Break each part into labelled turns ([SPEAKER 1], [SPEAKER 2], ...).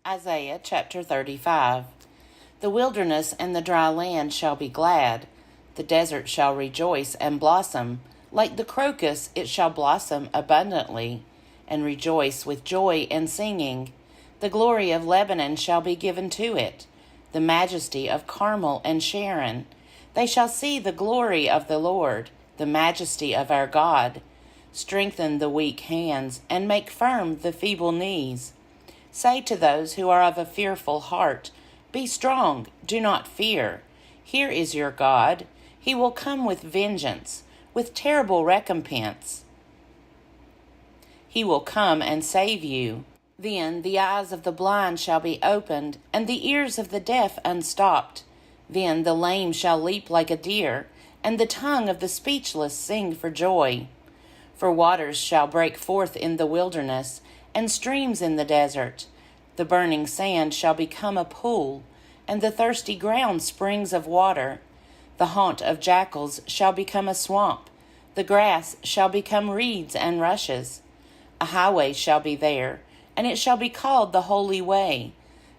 [SPEAKER 1] Isaiah chapter 35. The wilderness and the dry land shall be glad. The desert shall rejoice and blossom. Like the crocus it shall blossom abundantly, and rejoice with joy and singing. The glory of Lebanon shall be given to it, the majesty of Carmel and Sharon. They shall see the glory of the Lord, the majesty of our God. Strengthen the weak hands, and make firm the feeble knees. Say to those who are of a fearful heart, Be strong, do not fear. Here is your God. He will come with vengeance, with terrible recompense. He will come and save you. Then the eyes of the blind shall be opened, and the ears of the deaf unstopped. Then the lame shall leap like a deer, and the tongue of the speechless sing for joy. For waters shall break forth in the wilderness, and streams in the desert. The burning sand shall become a pool, and the thirsty ground springs of water. The haunt of jackals shall become a swamp. The grass shall become reeds and rushes. A highway shall be there, and it shall be called the Holy Way.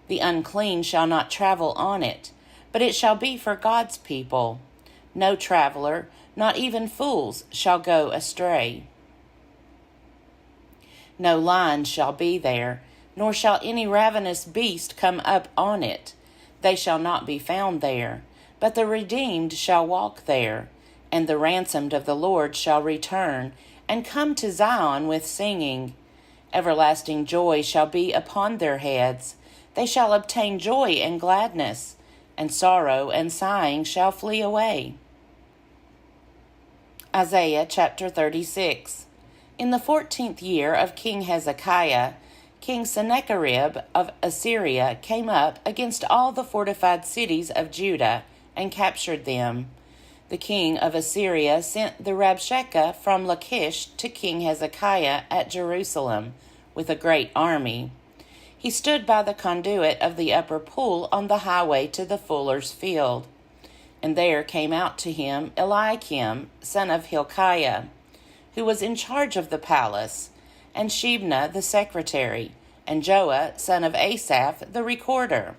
[SPEAKER 1] The unclean shall not travel on it, but it shall be for God's people. No traveler, not even fools, shall go astray. No lion shall be there, nor shall any ravenous beast come up on it. They shall not be found there, but the redeemed shall walk there, and the ransomed of the Lord shall return, and come to Zion with singing. Everlasting joy shall be upon their heads. They shall obtain joy and gladness, and sorrow and sighing shall flee away. Isaiah chapter 36. In the 14th year of King Hezekiah, King Sennacherib of Assyria came up against all the fortified cities of Judah and captured them. The king of Assyria sent the Rabshakeh from Lachish to King Hezekiah at Jerusalem with a great army. He stood by the conduit of the upper pool on the highway to the fuller's field. And there came out to him Eliakim, son of Hilkiah, who was in charge of the palace, and Shebna the secretary, and Joah, son of Asaph, the recorder.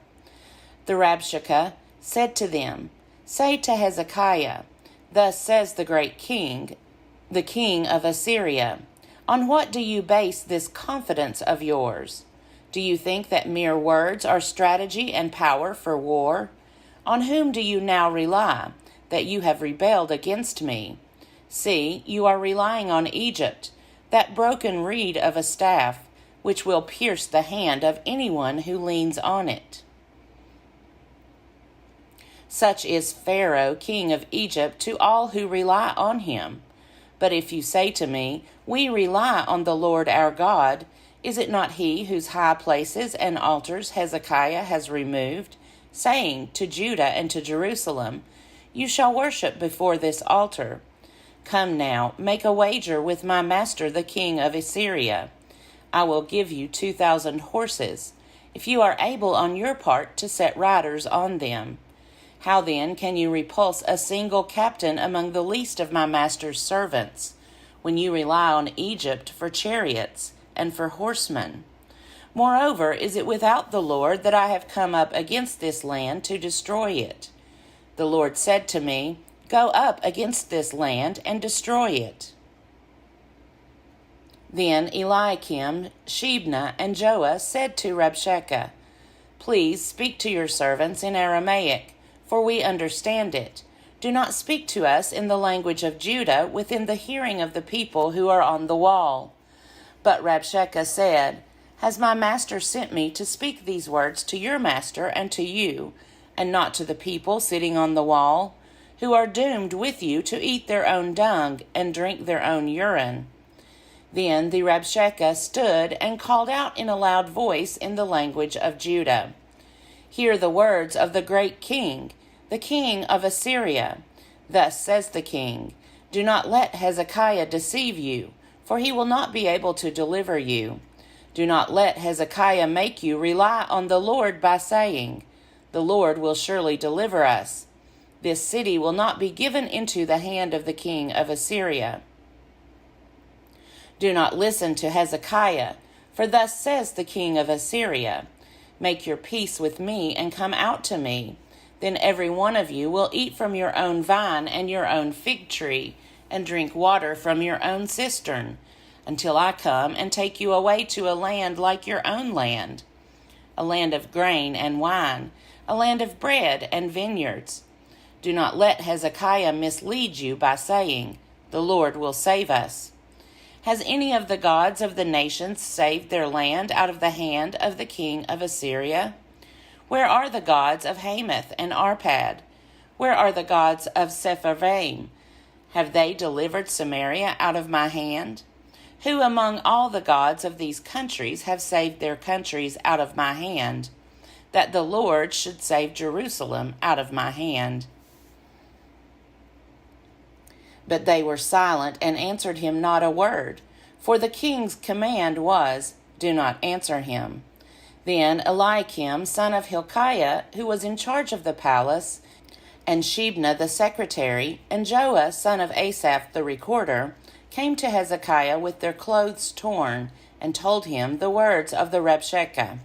[SPEAKER 1] The Rabshakeh said to them, Say to Hezekiah, Thus says the great king, the king of Assyria, On what do you base this confidence of yours? Do you think that mere words are strategy and power for war? On whom do you now rely, that you have rebelled against me? See, you are relying on Egypt, that broken reed of a staff, which will pierce the hand of anyone who leans on it. Such is Pharaoh, king of Egypt, to all who rely on him. But if you say to me, We rely on the Lord our God, is it not he whose high places and altars Hezekiah has removed, saying to Judah and to Jerusalem, You shall worship before this altar? Come now, make a wager with my master the king of Assyria. I will give you 2,000 horses, if you are able on your part to set riders on them. How then can you repulse a single captain among the least of my master's servants, when you rely on Egypt for chariots and for horsemen? Moreover, is it without the Lord that I have come up against this land to destroy it? The Lord said to me, Go up against this land and destroy it. Then Eliakim, Shebna, and Joah said to Rabshakeh, Please speak to your servants in Aramaic, for we understand it. Do not speak to us in the language of Judah within the hearing of the people who are on the wall. But Rabshakeh said, Has my master sent me to speak these words to your master and to you, and not to the people sitting on the wall, who are doomed with you to eat their own dung and drink their own urine? Then the Rabshakeh stood and called out in a loud voice in the language of Judah, Hear the words of the great king, the king of Assyria. Thus says the king, Do not let Hezekiah deceive you, for he will not be able to deliver you. Do not let Hezekiah make you rely on the Lord by saying, The Lord will surely deliver us. This city will not be given into the hand of the king of Assyria. Do not listen to Hezekiah, for thus says the king of Assyria, Make your peace with me and come out to me. Then every one of you will eat from your own vine and your own fig tree, and drink water from your own cistern, until I come and take you away to a land like your own land, a land of grain and wine, a land of bread and vineyards. Do not let Hezekiah mislead you by saying, 'The Lord will save us.' Has any of the gods of the nations saved their land out of the hand of the king of Assyria? Where are the gods of Hamath and Arpad? Where are the gods of Sepharvaim? Have they delivered Samaria out of my hand? Who among all the gods of these countries have saved their countries out of my hand, that the Lord should save Jerusalem out of my hand?" But they were silent and answered him not a word, for the king's command was, "Do not answer him." Then Eliakim, son of Hilkiah, who was in charge of the palace, and Shebna the secretary, and Joah, son of Asaph the recorder, came to Hezekiah with their clothes torn, and told him the words of the Rabshakeh.